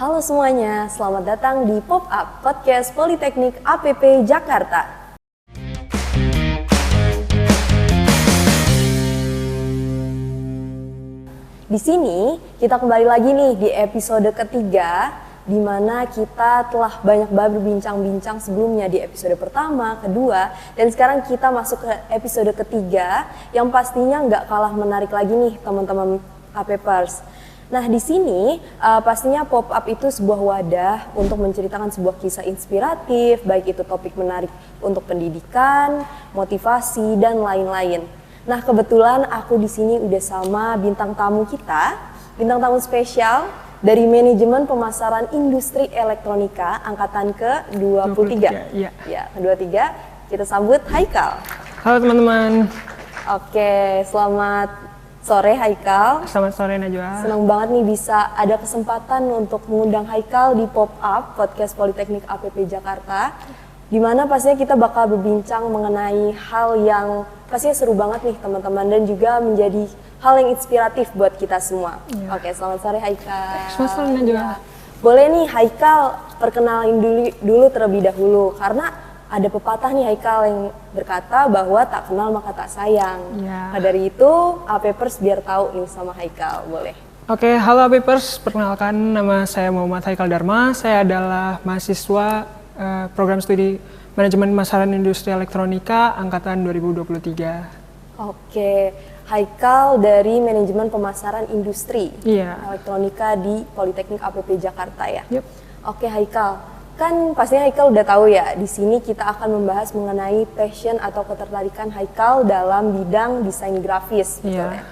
Halo semuanya, selamat datang di Pop Up Podcast Politeknik APP Jakarta. Di sini kita kembali lagi nih di episode ketiga, di mana kita telah banyak banget berbincang-bincang sebelumnya di episode pertama, kedua, dan sekarang kita masuk ke episode ketiga yang pastinya nggak kalah menarik lagi nih teman-teman APPers. Nah di sini pastinya pop up itu sebuah wadah untuk menceritakan sebuah kisah inspiratif, baik itu topik menarik untuk pendidikan, motivasi dan lain-lain. Nah kebetulan aku di sini udah sama bintang tamu kita, bintang tamu spesial dari Manajemen Pemasaran Industri Elektronika angkatan ke-23. Ya, ke-23. Kita sambut Haikal. Halo teman-teman. Oke, selamat sore Haikal. Selamat sore Najwa. Senang banget nih bisa ada kesempatan untuk mengundang Haikal di Pop Up Podcast Politeknik APP Jakarta, di mana pastinya kita bakal berbincang mengenai hal yang pastinya seru banget nih teman-teman dan juga menjadi hal yang inspiratif buat kita semua. Oke, selamat sore Haikal. Selamat sore Najwa. Boleh nih Haikal perkenalin dulu terlebih dahulu, karena ada pepatah nih Haikal yang berkata bahwa tak kenal maka tak sayang. Ya. Nah dari itu APPers biar tahu nih sama Haikal, boleh? Oke, halo APPers. Perkenalkan, nama saya Muhammad Haikal Dharma. Saya adalah mahasiswa program studi Manajemen Pemasaran Industri Elektronika angkatan 2023. Oke, Haikal dari Manajemen Pemasaran Industri Elektronika di Politeknik APP Jakarta ya. Yep. Oke Haikal, kan pastinya Haikal udah tahu ya, di sini kita akan membahas mengenai passion atau ketertarikan Haikal dalam bidang desain grafis, betul ya?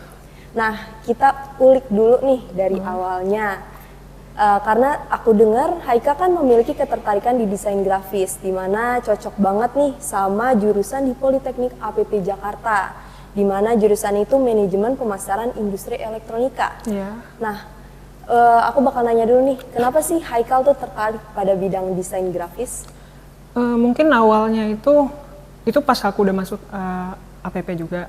Nah, kita ulik dulu nih dari awalnya. Karena aku dengar Haikal kan memiliki ketertarikan di desain grafis, di mana cocok banget nih sama jurusan di Politeknik APP Jakarta, di mana jurusan itu Manajemen Pemasaran Industri Elektronika. Nah, aku bakal nanya dulu nih, kenapa sih Haikal tuh tertarik pada bidang desain grafis? Mungkin awalnya itu pas aku udah masuk APP juga.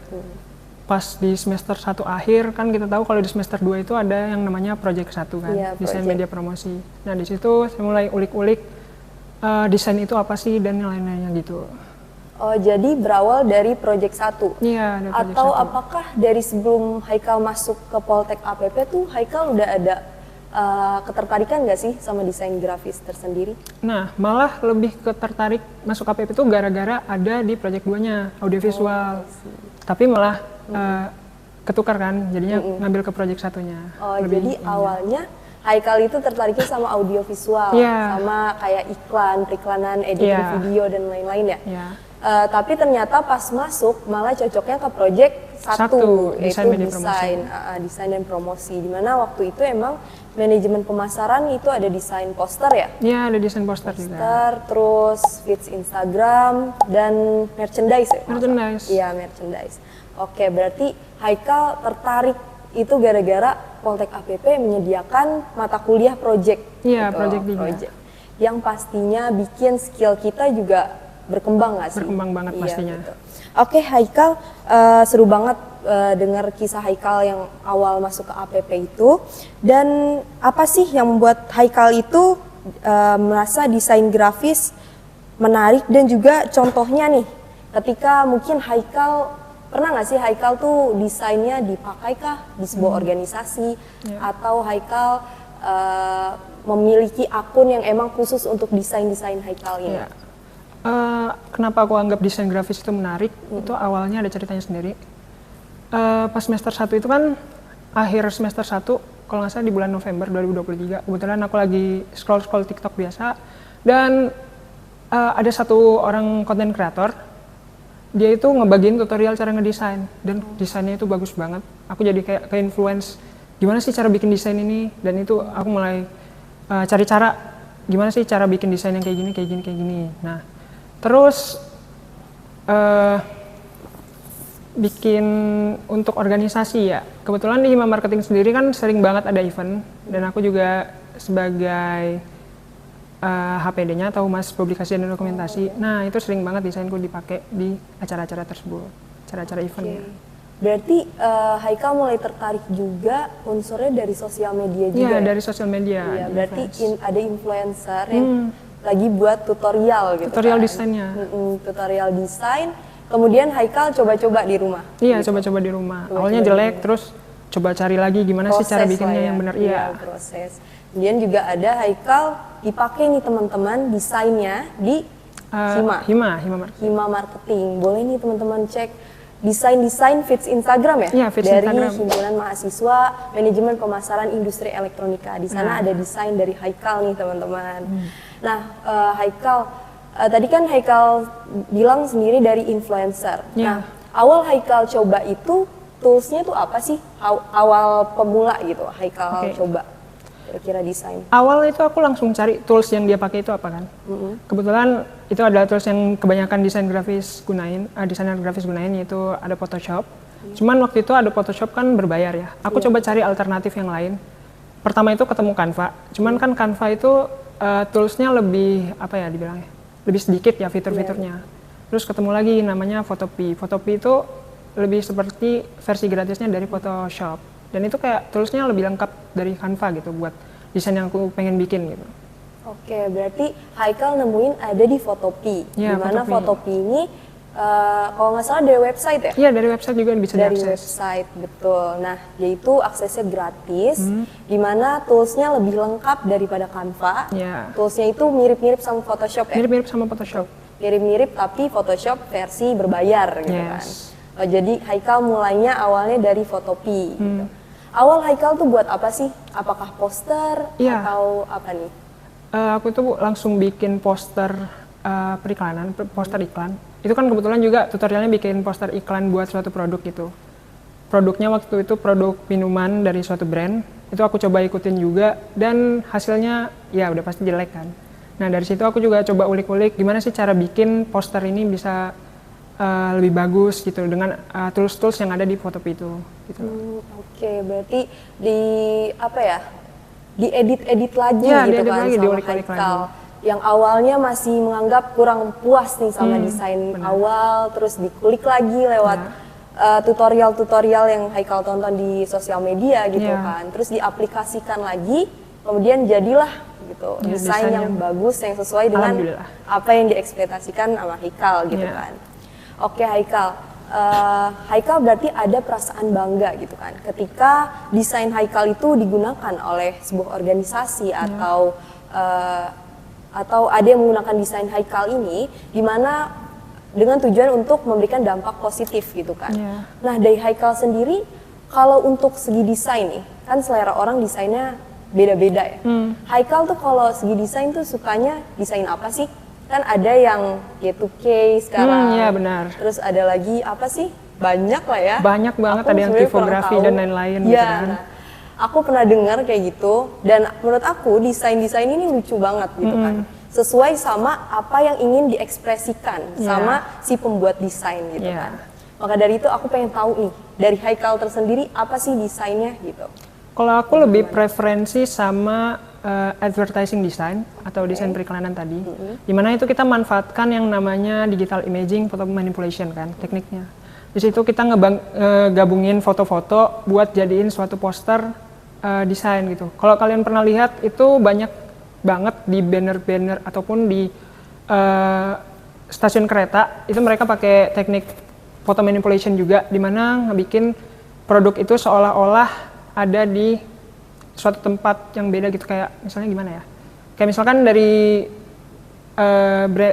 Pas di semester 1 akhir, kan kita tahu kalau di semester 2 itu ada yang namanya project 1 kan, desain media promosi. Nah di situ saya mulai ulik-ulik desain itu apa sih dan lain-lainnya gitu. Oh, jadi berawal dari Project 1? Iya, dari Project 1. Atau apakah dari sebelum Haikal masuk ke Poltek APP tuh Haikal udah ada ketertarikan nggak sih sama desain grafis tersendiri? Nah, malah lebih tertarik masuk APP tuh gara-gara ada di Project 2-nya, audiovisual. Tapi malah ketukar kan, jadinya ngambil ke Project 1-nya. Oh, jadi awalnya Haikal itu tertariknya sama audiovisual, sama kayak iklan, periklanan, editing video dan lain-lain ya? Tapi ternyata pas masuk malah cocoknya ke project 1, yaitu desain dan promosi. Dimana waktu itu emang manajemen pemasaran itu ada desain poster ya? Iya, ada desain poster juga. Terus feeds Instagram dan merchandise ya? Iya, merchandise. Oke, berarti Haikal tertarik itu gara-gara Poltek APP menyediakan mata kuliah project. Iya, project. Yang pastinya bikin skill kita juga berkembang nggak sih? Berkembang banget pastinya. Gitu. Oke Haikal, seru banget dengar kisah Haikal yang awal masuk ke APP itu. Dan apa sih yang membuat Haikal itu merasa desain grafis menarik, dan juga contohnya nih, ketika mungkin Haikal, pernah nggak sih Haikal tuh desainnya dipakai kah di sebuah organisasi, atau Haikal memiliki akun yang emang khusus untuk desain-desain Haikal ini? Kenapa aku anggap desain grafis itu menarik, itu awalnya ada ceritanya sendiri. Pas semester 1 itu kan, akhir semester 1, kalau nggak salah di bulan November 2023, kebetulan aku lagi scroll-scroll TikTok biasa, dan ada satu orang konten kreator, dia itu ngebagiin tutorial cara ngedesain, dan desainnya itu bagus banget. Aku jadi kayak ke-influence, gimana sih cara bikin desain ini, dan itu aku mulai cari cara, gimana sih cara bikin desain yang kayak gini. Nah, terus bikin untuk organisasi ya. Kebetulan di Hima Marketing sendiri kan sering banget ada event, dan aku juga sebagai HPD-nya atau Humas Publikasi dan Dokumentasi. Nah, itu sering banget desainku dipakai di acara-acara tersebut, acara-acara eventnya. Berarti Haikal mulai tertarik juga unsurnya dari sosial media juga. Iya, ya? dari sosial media. Iya, berarti ada influencer yang lagi buat tutorial gitu. Tutorial kan? desainnya. Tutorial desain. Kemudian Haikal coba-coba di rumah. Iya, gitu. coba-coba di rumah. Coba-coba Awalnya di jelek, rumah. terus coba cari lagi gimana sih cara bikinnya yang benar. Iya. Proses. Kemudian juga ada Haikal dipakai nih teman-teman desainnya di Hima Marketing. Boleh nih teman-teman cek desain feeds Instagram ya? Iya, feeds dari Instagram. Himpunan Mahasiswa Manajemen Pemasaran Industri Elektronika. Di sana ada desain dari Haikal nih teman-teman. Nah, Haikal tadi kan Haikal bilang sendiri dari influencer. Iya. Nah, awal Haikal coba itu toolsnya tuh apa sih? Awal pemula gitu Haikal coba kira-kira desain. Awal itu aku langsung cari tools yang dia pakai itu apa kan. Kebetulan itu adalah tools yang kebanyakan desainer grafis gunain, yaitu ada Photoshop. Cuman waktu itu ada Photoshop kan berbayar ya. Aku coba cari alternatif yang lain. Pertama itu ketemu Canva. Cuman kan Canva itu toolsnya lebih apa ya dibilangnya, lebih sedikit ya fitur-fiturnya. Terus ketemu lagi namanya Photopea. Photopea itu lebih seperti versi gratisnya dari Photoshop. Dan itu kayak toolsnya lebih lengkap dari Canva gitu buat desain yang aku pengen bikin gitu. Oke, berarti Haikal nemuin ada di Photopea. Ya, dimana Photopea ini kalau nggak salah dari website ya? Iya, dari website juga bisa dari diakses. Website, betul. Nah, yaitu aksesnya gratis, dimana toolsnya lebih lengkap daripada Canva. Ya. Toolsnya itu mirip-mirip sama Photoshop ya? Mirip-mirip sama Photoshop. Mirip-mirip tapi Photoshop versi berbayar gitu kan. Jadi Haikal mulainya awalnya dari Photopea gitu. Awal Haikal tuh buat apa sih? Apakah poster atau apa nih? Aku tuh langsung bikin poster periklanan, poster iklan. Itu kan kebetulan juga tutorialnya bikin poster iklan buat suatu produk gitu. Produknya waktu itu produk minuman dari suatu brand. Itu aku coba ikutin juga dan hasilnya ya udah pasti jelek kan. Nah dari situ aku juga coba ulik-ulik gimana sih cara bikin poster ini bisa lebih bagus gitu dengan tools-tools yang ada di Photopea itu. Gitu. Oke, berarti di apa ya? Diedit-edit lagi ya, gitu kan lagi, sama Haikal. Yang awalnya masih menganggap kurang puas nih sama desain awal, terus dikulik lagi lewat tutorial-tutorial yang Haikal tonton di sosial media gitu kan. Terus diaplikasikan lagi, kemudian jadilah gitu desain yang bagus yang sesuai dengan apa yang diekspektasikan sama Haikal gitu kan. Oke Haikal, Haikal berarti ada perasaan bangga gitu kan ketika desain Haikal itu digunakan oleh sebuah organisasi atau ada yang menggunakan desain Haikal ini di mana dengan tujuan untuk memberikan dampak positif gitu kan. Nah dari Haikal sendiri kalau untuk segi desain nih kan selera orang desainnya beda-beda ya. Haikal tuh kalau segi desain tuh sukanya desain apa sih? Kan ada yang Y2K sekarang. Iya benar. Terus ada lagi apa sih? Banyak lah ya. Banyak banget, ada yang tipografi dan lain-lain gitu kan. Nah, aku pernah dengar kayak gitu dan menurut aku desain-desain ini lucu banget gitu kan. Sesuai sama apa yang ingin diekspresikan sama si pembuat desain gitu kan. Maka dari itu aku pengen tahu nih, dari Haikal tersendiri apa sih desainnya gitu. Kalau aku lebih preferensi sama advertising design atau desain periklanan tadi, dimana itu kita manfaatkan yang namanya digital imaging, photo manipulation kan tekniknya. Di situ kita gabungin foto-foto buat jadiin suatu poster desain gitu. Kalau kalian pernah lihat itu banyak banget di banner-banner ataupun di stasiun kereta itu mereka pakai teknik photo manipulation juga, dimana ngebikin produk itu seolah-olah ada di suatu tempat yang beda gitu, kayak misalnya gimana ya, kayak misalkan dari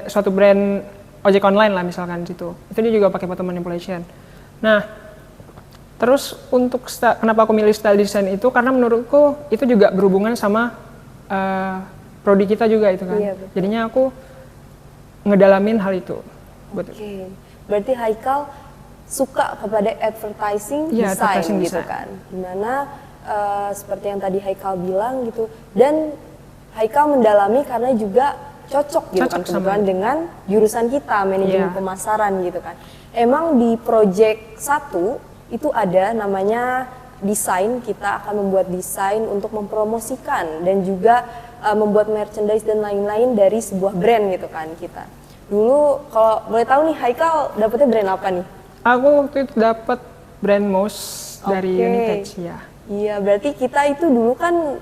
suatu brand ojek online lah misalkan situ, itu dia juga pakai photo manipulation. Nah terus untuk kenapa aku milih style design itu karena menurutku itu juga berhubungan sama prodi kita juga itu kan. Jadinya aku ngedalamin hal itu. Oke. Berarti Haikal suka kepada advertising design gitu kan, dimana seperti yang tadi Haikal bilang gitu, dan Haikal mendalami karena juga cocok gitu kan kebetulan dengan jurusan kita manajemen pemasaran gitu kan. Emang di project 1 itu ada namanya desain, kita akan membuat desain untuk mempromosikan dan juga membuat merchandise dan lain-lain dari sebuah brand gitu kan kita. Dulu kalau boleh tahu nih Haikal dapetnya brand apa nih? Aku waktu itu dapat brand mouse dari Unitech ya. Iya, berarti kita itu dulu kan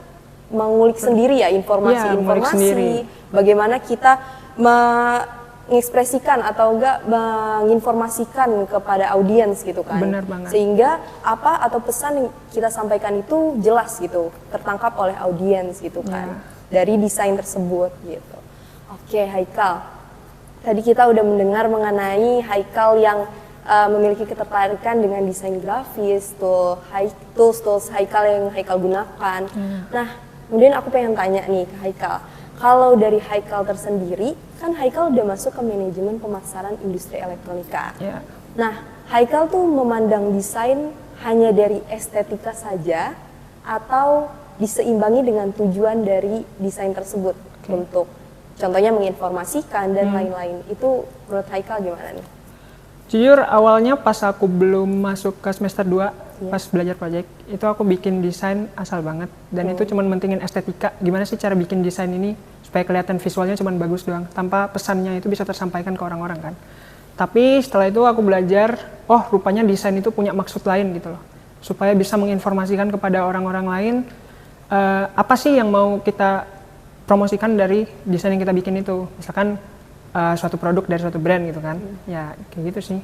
mengulik sendiri ya informasi-informasi, bagaimana kita mengekspresikan atau enggak menginformasikan kepada audiens gitu kan. Benar banget. Sehingga apa atau pesan yang kita sampaikan itu jelas gitu, tertangkap oleh audiens gitu kan. Dari desain tersebut gitu. Oke, Haikal. Tadi kita udah mendengar mengenai Haikal yang memiliki ketertarikan dengan desain grafis, tools Haikal yang Haikal gunakan. Nah, kemudian aku pengen tanya nih ke Haikal. Kalau dari Haikal tersendiri, kan Haikal udah masuk ke manajemen pemasaran industri elektronika. Nah, Haikal tuh memandang desain hanya dari estetika saja atau diseimbangi dengan tujuan dari desain tersebut untuk contohnya menginformasikan dan lain-lain. Itu menurut Haikal gimana nih? Jujur awalnya pas aku belum masuk ke semester 2, pas belajar project, itu aku bikin desain asal banget. Dan itu cuma mentingin estetika, gimana sih cara bikin desain ini supaya kelihatan visualnya cuma bagus doang, tanpa pesannya itu bisa tersampaikan ke orang-orang kan. Tapi setelah itu aku belajar, oh rupanya desain itu punya maksud lain gitu loh. Supaya bisa menginformasikan kepada orang-orang lain, apa sih yang mau kita promosikan dari desain yang kita bikin itu. Misalkan suatu produk dari suatu brand gitu kan, ya kayak gitu sih.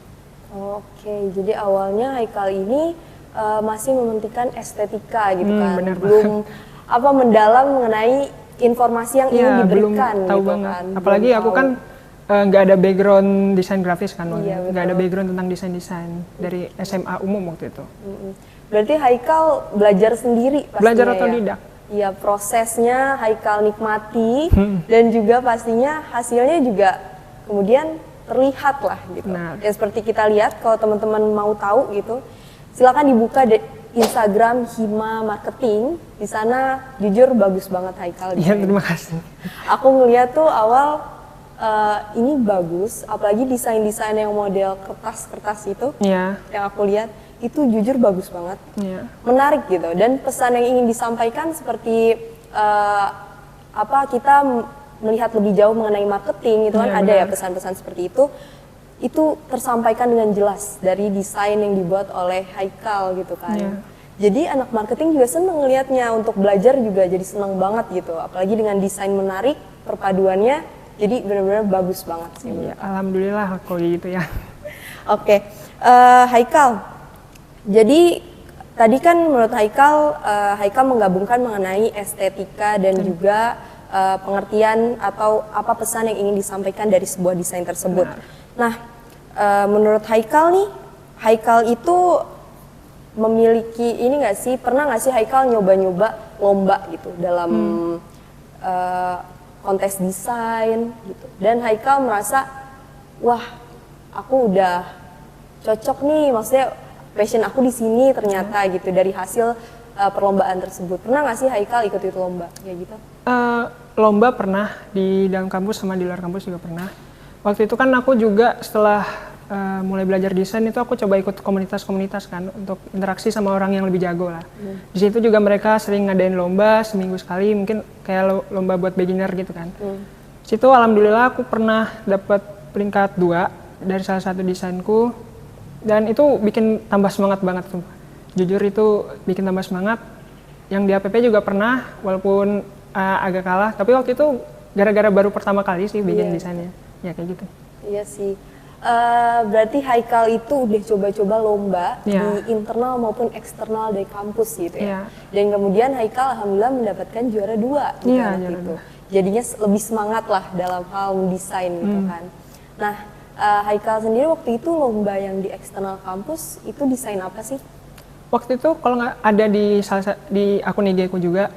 Oke, jadi awalnya Haikal ini masih mementingkan estetika gitu kan, belum mendalam mengenai informasi yang ingin diberikan belum tahu gitu banget. kan. Apalagi aku kan nggak ada background desain grafis kan, nggak ada background tentang desain dari SMA umum waktu itu. Berarti Haikal belajar sendiri pastinya. Belajar otodidak. Iya, prosesnya Haikal nikmati dan juga pastinya hasilnya juga kemudian terlihat lah gitu. Ya seperti kita lihat, kalau teman-teman mau tahu gitu, silakan dibuka Instagram Hima Marketing. Di sana jujur bagus banget Haikal. Iya, terima kasih. Aku ngeliat tuh awal ini bagus, apalagi desain-desain yang model kertas-kertas itu yang aku lihat. Itu jujur bagus banget, menarik gitu, dan pesan yang ingin disampaikan seperti kita melihat lebih jauh mengenai marketing itu kan ada ya pesan-pesan seperti itu tersampaikan dengan jelas dari desain yang dibuat oleh Haikal gitu kan. Jadi anak marketing juga seneng ngelihatnya, untuk belajar juga jadi seneng banget gitu, apalagi dengan desain menarik, perpaduannya jadi benar-benar bagus banget sih. Alhamdulillah kalau gitu ya. Oke, Haikal. Jadi tadi kan menurut Haikal, Haikal menggabungkan mengenai estetika dan juga pengertian atau apa pesan yang ingin disampaikan dari sebuah desain tersebut. Nah, menurut Haikal nih, Haikal itu memiliki ini nggak sih, pernah nggak sih Haikal nyoba-nyoba lomba gitu dalam kontes desain gitu, dan Haikal merasa, wah aku udah cocok nih, maksudnya passion aku di sini ternyata gitu dari hasil perlombaan tersebut. Pernah nggak sih Haikal ikut lomba kayak gitu? Lomba pernah di dalam kampus sama di luar kampus juga pernah. Waktu itu kan aku juga setelah mulai belajar desain itu aku coba ikut komunitas-komunitas kan untuk interaksi sama orang yang lebih jago lah. Di situ juga mereka sering ngadain lomba seminggu sekali, mungkin kayak lomba buat beginner gitu kan. Situ alhamdulillah aku pernah dapat peringkat 2 dari salah satu desainku. Dan itu bikin tambah semangat banget tuh. Jujur itu bikin tambah semangat. Yang di APP juga pernah, walaupun agak kalah. Tapi waktu itu gara-gara baru pertama kali sih bikin desainnya. Ya kayak gitu. Iya sih. Berarti Haikal itu udah coba-coba lomba di internal maupun eksternal dari kampus gitu ya. Dan kemudian Haikal alhamdulillah mendapatkan juara 2 gitu gitu. Jadinya lebih semangat lah dalam hal mendesain gitu kan. Nah, Haikal sendiri waktu itu lomba yang di eksternal kampus itu desain apa sih? Waktu itu kalau nggak ada di akun IG ku juga,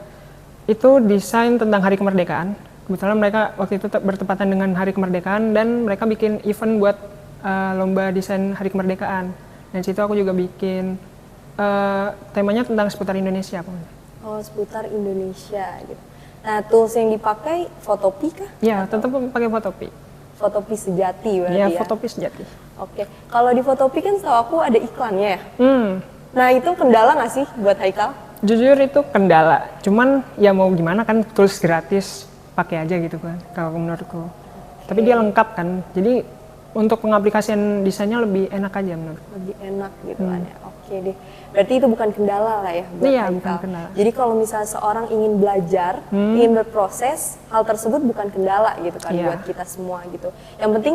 itu desain tentang Hari Kemerdekaan. Kebetulan mereka waktu itu bertepatan dengan Hari Kemerdekaan dan mereka bikin event buat lomba desain Hari Kemerdekaan. Dan situ aku juga bikin temanya tentang seputar Indonesia. Oh, seputar Indonesia gitu. Nah, tools yang dipakai Fotopi kah? Ya, tetap pakai Fotopi. Fotopi sejati berarti ya? Fotopi sejati. Oke, kalau di Fotopi kan setahu aku ada iklannya ya? Nah itu kendala nggak sih buat Haikal? Jujur itu kendala, cuman ya mau gimana kan, tools gratis, pakai aja gitu kan kalau menurutku. Tapi dia lengkap kan, jadi untuk pengaplikasian desainnya lebih enak aja menurut. Lebih enak gitu kan ya. Oke deh. Berarti itu bukan kendala lah ya buat Iya, Haikal. bukan kendala. Jadi kalau misalnya seorang ingin belajar, ingin berproses, hal tersebut bukan kendala gitu kan Iya. buat kita semua gitu. Yang penting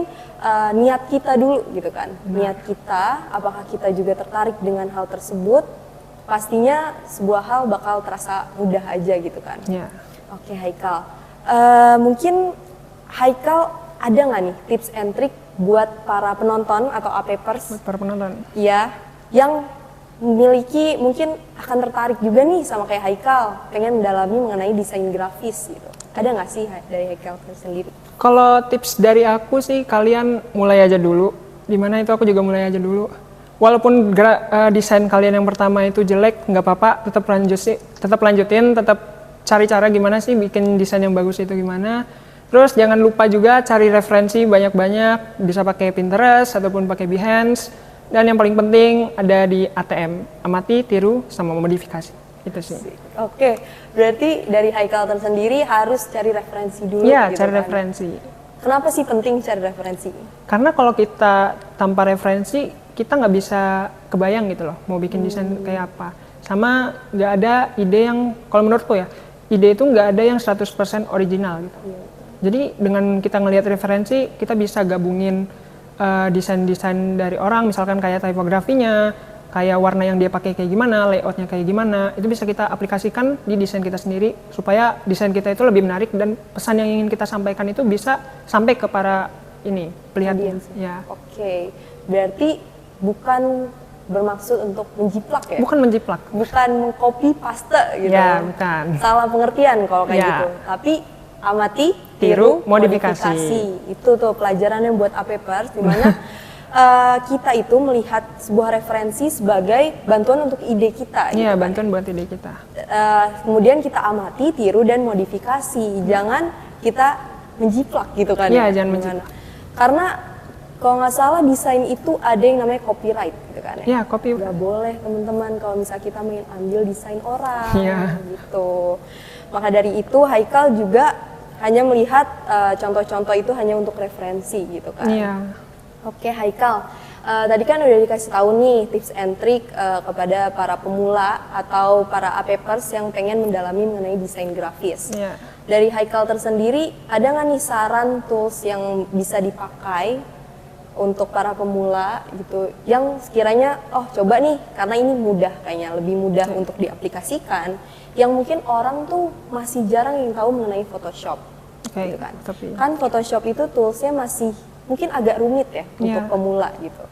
niat kita dulu gitu kan. Niat kita, apakah kita juga tertarik dengan hal tersebut, pastinya sebuah hal bakal terasa mudah aja gitu kan. Iya. Oke Haikal, mungkin Haikal ada nggak nih tips and trick buat para penonton atau APPers Buat para penonton. ya yang memiliki mungkin akan tertarik juga nih sama kayak Haikal, pengen mendalami mengenai desain grafis gitu. Ada nggak sih dari Haikal sendiri? Kalau tips dari aku sih kalian mulai aja dulu. Dimana itu aku juga mulai aja dulu. Walaupun desain kalian yang pertama itu jelek, nggak apa-apa, tetap lanjutin, tetap cari cara gimana sih bikin desain yang bagus itu gimana. Terus jangan lupa juga cari referensi banyak-banyak, bisa pakai Pinterest ataupun pakai Behance. Dan yang paling penting ada di ATM, amati, tiru, sama modifikasi. Itu sih. Oke, berarti dari Haikal tersendiri harus cari referensi dulu Iya, gitu cari kan? referensi. Kenapa sih penting cari referensi? Karena kalau kita tanpa referensi, kita nggak bisa kebayang gitu loh, mau bikin desain kayak apa. Sama nggak ada ide yang, kalau menurutku ya, ide itu nggak ada yang 100% original gitu. Jadi dengan kita ngelihat referensi, kita bisa gabungin desain-desain dari orang, misalkan kayak tipografinya, kayak warna yang dia pakai kayak gimana, layoutnya kayak gimana, itu bisa kita aplikasikan di desain kita sendiri supaya desain kita itu lebih menarik dan pesan yang ingin kita sampaikan itu bisa sampai ke para pelihatnya. Ya. Oke, berarti bukan bermaksud untuk menjiplak ya? Bukan menjiplak. Bukan mengcopy paste gitu. Ya, bukan. Salah pengertian kalau kayak Ya. gitu. Tapi amati, Tiru, modifikasi. Itu tuh pelajarannya buat APPers, di mana kita itu melihat sebuah referensi sebagai bantuan untuk ide kita. Iya, gitu kan. bantuan buat ide kita. Kemudian kita amati, tiru, dan modifikasi. Jangan kita menjiplak gitu kan. Iya, ya, jangan dengan- menjiplak. Karena kalau nggak salah desain itu ada yang namanya copyright gitu kan ya. Iya, copy. Nggak boleh teman-teman kalau misalnya kita main ambil desain orang Iya. gitu. Maka dari itu Haikal juga hanya melihat contoh-contoh itu hanya untuk referensi gitu kan. Iya. Oke Haikal, tadi kan udah dikasih tahu nih tips and trick kepada para pemula atau para APPers yang pengen mendalami mengenai desain grafis. Iya. Dari Haikal tersendiri, ada nggak nih saran tools yang bisa dipakai untuk para pemula gitu, yang sekiranya coba nih karena ini mudah kayaknya, lebih mudah untuk diaplikasikan, yang mungkin orang tuh masih jarang yang tahu mengenai Photoshop. Oke, Gitu kan. tapi Kan Photoshop itu toolsnya masih mungkin agak rumit ya untuk Iya. pemula gitu.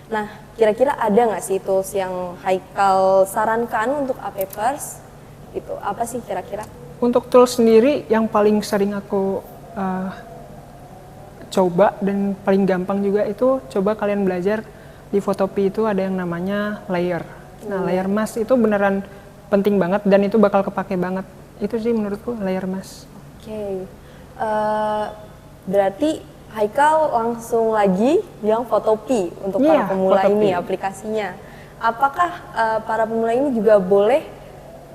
Nah, kira-kira ada nggak sih tools yang Haikal sarankan untuk APPers? Gitu. Apa sih kira-kira? untuk tools sendiri yang paling sering aku coba dan paling gampang juga itu coba kalian belajar di Photopea itu ada yang namanya layer. Nah, layer mask itu beneran penting banget dan itu bakal kepake banget. Itu sih menurutku layer mask. Oke. Berarti Haikal langsung lagi yang Photopea untuk para Iya, pemula Photopea. ini aplikasinya. Apakah para pemula ini juga boleh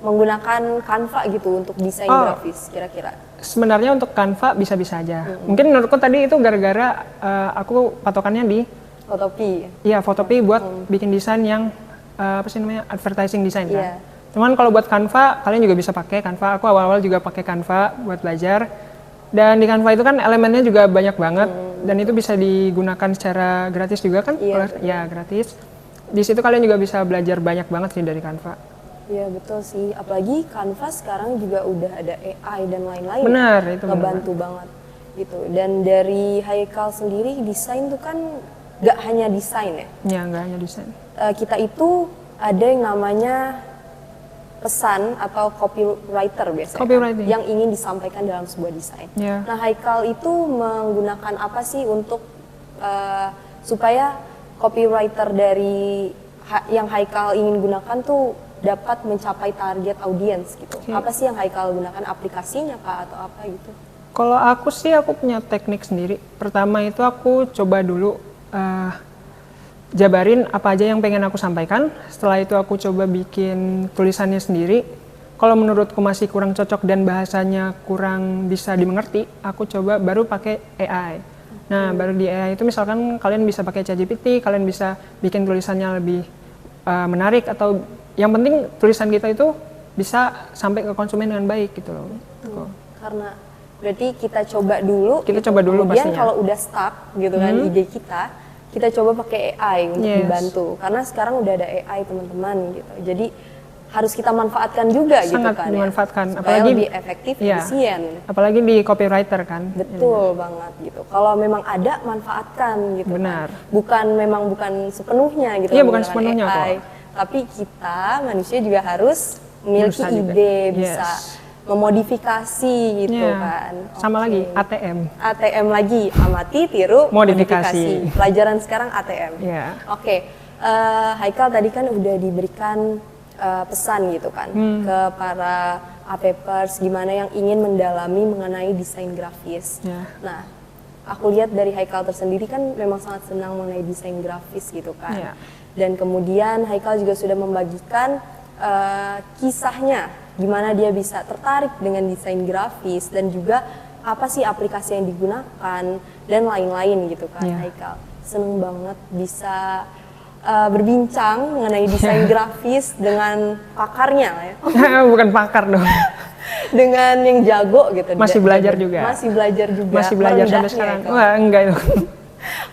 menggunakan Canva gitu untuk desain grafis kira-kira? Sebenarnya untuk Canva bisa-bisa aja. Mungkin menurutku tadi itu gara-gara aku patokannya di Photopea. Iya, Photopea buat bikin desain yang apa sih namanya, advertising design kan. Iya. Cuman kalau buat Canva, kalian juga bisa pakai Canva. Aku awal-awal juga pakai Canva buat belajar. Dan di Canva itu kan elemennya juga banyak banget dan itu bisa digunakan secara gratis juga kan? Iya, Ya, gratis. Di situ kalian juga bisa belajar banyak banget sih dari Canva. Iya betul sih, apalagi Canva sekarang juga udah ada AI dan lain-lain. Benar, itu benar. Ngebantu banget gitu. Dan dari Haikal sendiri desain tuh kan gak hanya desain ya. Ya, nggak hanya desain. Kita itu ada yang namanya pesan atau copywriter biasanya Copywriting. yang ingin disampaikan dalam sebuah desain. Ya. Nah Haikal itu menggunakan apa sih untuk supaya copywriter dari yang Haikal ingin gunakan tuh dapat mencapai target audiens gitu. Oke. Apa sih yang Haikal gunakan, aplikasinya kah atau apa gitu? Kalau aku sih aku punya teknik sendiri. Pertama itu aku coba dulu jabarin apa aja yang pengen aku sampaikan. Setelah itu aku coba bikin tulisannya sendiri. Kalau menurutku masih kurang cocok dan bahasanya kurang bisa dimengerti, aku coba baru pakai AI. Nah, baru di AI itu misalkan kalian bisa pakai ChatGPT, kalian bisa bikin tulisannya lebih menarik, atau yang penting tulisan kita itu bisa sampai ke konsumen dengan baik gitu loh. Karena berarti kita coba dulu. Kemudian pastinya. Kalau udah stuck gitu kan ide kita coba pakai AI untuk dibantu. Karena sekarang udah ada AI teman-teman gitu. Jadi harus kita manfaatkan juga sangat gitu kan. Dimanfaatkan, supaya apalagi lebih efektif, efisien. Apalagi di copywriter kan. Betul banget gitu. Kalau memang ada manfaatkan gitu. Benar. Kan. Bukan sepenuhnya gitu. Iya, bukan sepenuhnya AI. kok. Tapi kita manusia juga harus memiliki ide, bisa memodifikasi gitu kan. Sama lagi ATM lagi, amati, tiru, modifikasi. Pelajaran sekarang ATM. Oke. Haikal tadi kan udah diberikan pesan gitu kan ke para A-Papers gimana yang ingin mendalami mengenai desain grafis. Nah, aku lihat dari Haikal tersendiri kan memang sangat senang mengenai desain grafis gitu kan. Dan kemudian Haikal juga sudah membagikan kisahnya gimana dia bisa tertarik dengan desain grafis dan juga apa sih aplikasi yang digunakan dan lain-lain gitu kan. Haikal seneng banget bisa berbincang mengenai desain grafis dengan pakarnya lah ya. Bukan pakar dong. Dengan yang jago gitu. Masih belajar juga. Masih belajar sampai sekarang. Wah, enggak itu.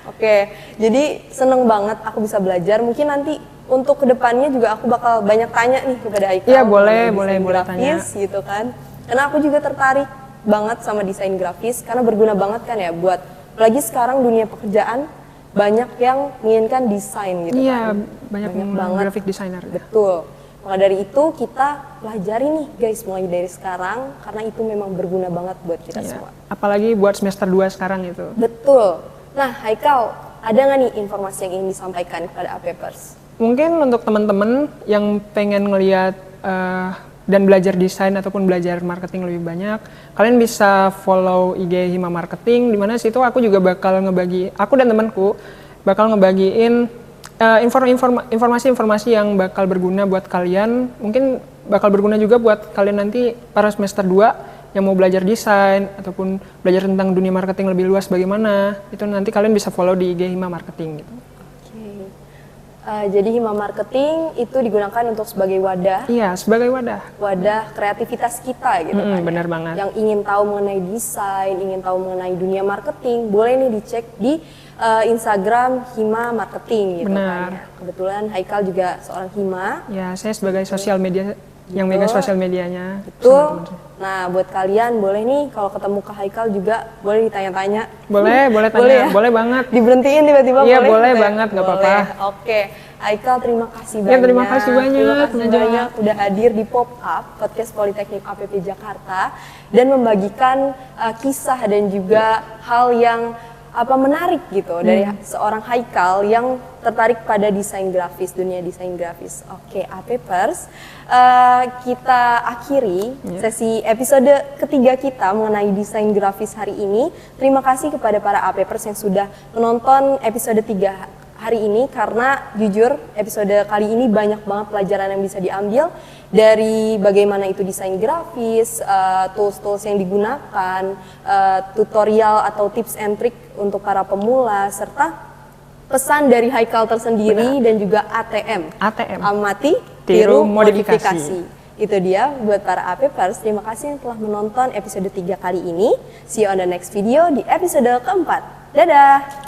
Oke, jadi seneng banget aku bisa belajar. Mungkin nanti untuk kedepannya juga aku bakal banyak tanya nih kepada Haikal. Iya, boleh tanya. Gitu kan. Karena aku juga tertarik banget sama desain grafis karena berguna banget kan ya buat apalagi sekarang dunia pekerjaan banyak yang menginginkan desain gitu kan. Banyak banget graphic designer. Betul. Maka dari itu kita pelajari nih guys mulai dari sekarang karena itu memang berguna banget buat kita semua. Apalagi buat semester 2 sekarang itu. Betul. Nah, Haikal, ada nggak nih informasi yang ingin disampaikan kepada A-Papers? Mungkin untuk teman-teman yang pengen ngelihat dan belajar desain ataupun belajar marketing lebih banyak, kalian bisa follow IG Hima Marketing, di mana situ aku juga bakal aku dan temanku bakal ngebagiin informasi-informasi yang bakal berguna buat kalian, mungkin bakal berguna juga buat kalian nanti para semester 2 yang mau belajar desain ataupun belajar tentang dunia marketing lebih luas bagaimana, itu nanti kalian bisa follow di IG Hima Marketing gitu. Jadi Hima Marketing itu digunakan untuk sebagai wadah. Iya, sebagai wadah. Wadah kreativitas kita gitu kan. Benar banget. Yang ingin tahu mengenai desain, ingin tahu mengenai dunia marketing, boleh nih dicek di Instagram Hima Marketing gitu kan. Kebetulan Haikal juga seorang Hima. Ya, saya sebagai sosial media yang megang sosial medianya. Betul. Nah, buat kalian boleh nih kalau ketemu Kak Haikal juga boleh ditanya-tanya. Boleh tanya, boleh, ya? Boleh banget. Diberhentiin tiba-tiba iya, boleh banget, nggak apa-apa. Oke, Haikal terima kasih banyak. Terima kasih banyak udah hadir di Pop Up Podcast Politeknik APP Jakarta dan membagikan kisah dan juga hal yang menarik gitu dari seorang Haikal yang tertarik pada desain grafis, dunia desain grafis. Oke, A-Papers, kita akhiri sesi episode ketiga kita mengenai desain grafis hari ini. Terima kasih kepada para A-Papers yang sudah menonton episode 3 hari ini, karena jujur episode kali ini banyak banget pelajaran yang bisa diambil dari bagaimana itu desain grafis, tools-tools yang digunakan, tutorial atau tips and trick untuk para pemula, serta pesan dari Haikal tersendiri dan juga ATM. Amati, tiru, modifikasi. Itu dia buat para A-Papers. Terima kasih yang telah menonton episode 3 kali ini. See you on the next video di episode keempat. Dadah!